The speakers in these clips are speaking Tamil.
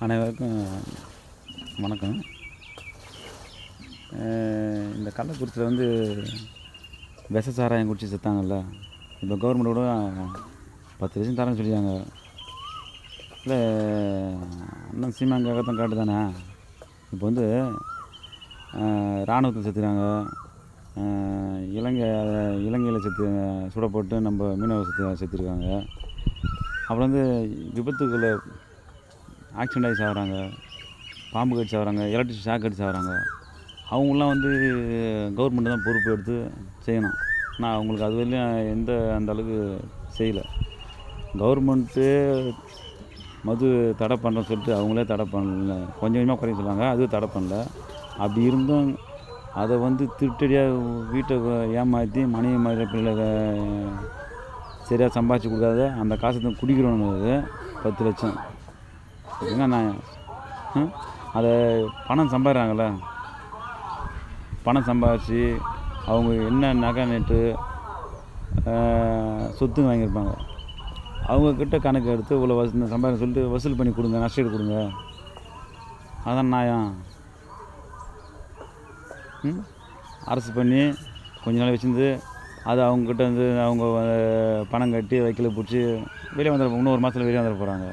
அனைவருக்கும் வணக்கம். இந்த கள்ளக்குறிச்சியில் வந்து விஷ சாராயம் குடிச்சு செத்தாங்கல்ல, இப்போ கவர்மெண்ட்டோட 10 லட்சம் தரேன்னு சொல்லியாங்க. இல்லை அண்ணன் சீமாங்காகத்தான் காட்டு தானே. இப்போ வந்து இராணுவத்தில் செத்துறாங்க, இலங்கையில் சுட போட்டு நம்ம மீனவர் செத்துருக்காங்க. அப்புறம் வந்து விபத்துக்களை ஆக்சிடென்ட் ஆகி சாகிறாங்க, பாம்பு கடிச்சு சாகிறாங்க, எலக்ட்ரிக் ஷாக் அடிச்சு சாகிறாங்க. அவங்களாம் வந்து கவர்மெண்ட்டு தான் பொறுப்பு எடுத்து செய்யணும். நான் அவங்களுக்கு அது வரையிலும் அந்த அளவுக்கு செய்யலை. கவர்மெண்ட்டு மது தடை பண்ணுறேன்னு சொல்லிட்டு அவங்களே தடை பண்ணல, கொஞ்சம் கொஞ்சமாக குறைய சொல்லுவாங்க, அதுவும் தடை பண்ணல. அப்படி இருந்தும் அதை வந்து திருட்டடியாக வீட்டை ஏமாற்றி மனைவி மாதிரி பிள்ளைகளை சரியாக சம்பாதிச்சு கொடுக்காத அந்த காசை தான் குடிக்கிறவங்களுக்கு 10 லட்சம் சரிங்களா. நான் அதை பணம் சம்பாதிக்கிறாங்கள, பணம் சம்பாதிச்சு அவங்க என்ன நகை நட்டு சொத்து வாங்கியிருப்பாங்க, அவங்கக்கிட்ட கணக்கு எடுத்து இவ்வளோ சம்பாதிக்க சொல்லிட்டு வசூல் பண்ணி கொடுங்க, நஷ்டஈடு கொடுங்க. அதான் நியாயம். அரசு பண்ணி கொஞ்ச நாள் வச்சுருந்து அது அவங்கக்கிட்ட வந்து அவங்க பணம் கட்டி வைக்கல பிடிச்சி வெளியே வந்துட, இன்னும் 1 மாதத்தில் வெளியே வந்துட போகிறாங்க.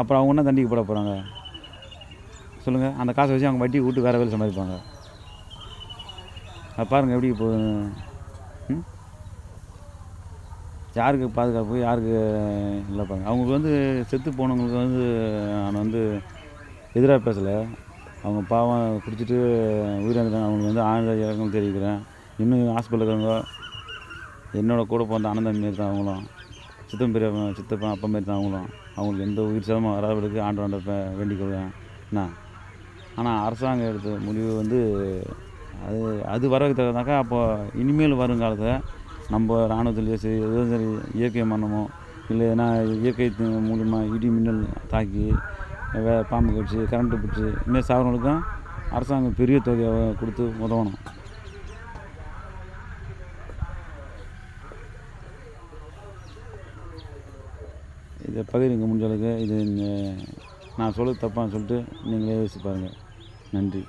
அப்புறம் அவங்க என்ன தண்டிக்க போட போகிறாங்க சொல்லுங்கள். அந்த காசை வச்சு அவங்க வட்டி விட்டு வேறு வேலை சம்பாதிப்பாங்க. அது பாருங்கள் எப்படி போகுது. யாருக்கு பாதுகாப்பு, யாருக்கு இல்லை பாருங்கள். அவங்களுக்கு வந்து செத்து போனவங்களுக்கு வந்து நான் வந்து எதிராக பேசலை. அவங்க பாவம் குடிச்சிட்டு உயிரிழந்தாங்க. அவங்களுக்கு வந்து ஆழ்ந்த இறக்கம் தெரிவிக்கிறேன். இன்னும் ஹாஸ்பிட்டலில் இருக்கிறவங்க என்னோடய கூட பிறந்த அண்ணன் மாரி தான் அவங்களும், சித்தப்பா அப்பா மாரி தான் அவங்களும். அவங்களுக்கு எந்த உயிர் சேதமும் வராதபடிக்கு ஆண்டவன்கிட்ட வேண்டிக்கொள்வேன் என்ன. ஆனால் அரசாங்கம் எடுத்த முடிவு வந்து அது வரதுக்கு தகுந்தாக்கா அப்போ இனிமேல் வருங்காலத்தில் நம்ம இராணுவத்துலேயோ சரி, எதுவும் சரி, இயற்கை மரணமோ இல்லை ஏன்னா இயற்கை மூலிமா இடி மின்னல் தாக்கி பாம்பு கடிச்சு கரண்ட்டு பிடிச்சி இனிமேல் சாகிறவங்களுக்கும் அரசாங்கம் பெரிய தொகையை கொடுத்து உதவணும். இதை பகிருங்க முடிஞ்ச அளவுக்கு. இது நான் சொல்ல தப்பான்னு சொல்லிட்டு நீங்களே யோசிச்சு பாருங்கள். நன்றி.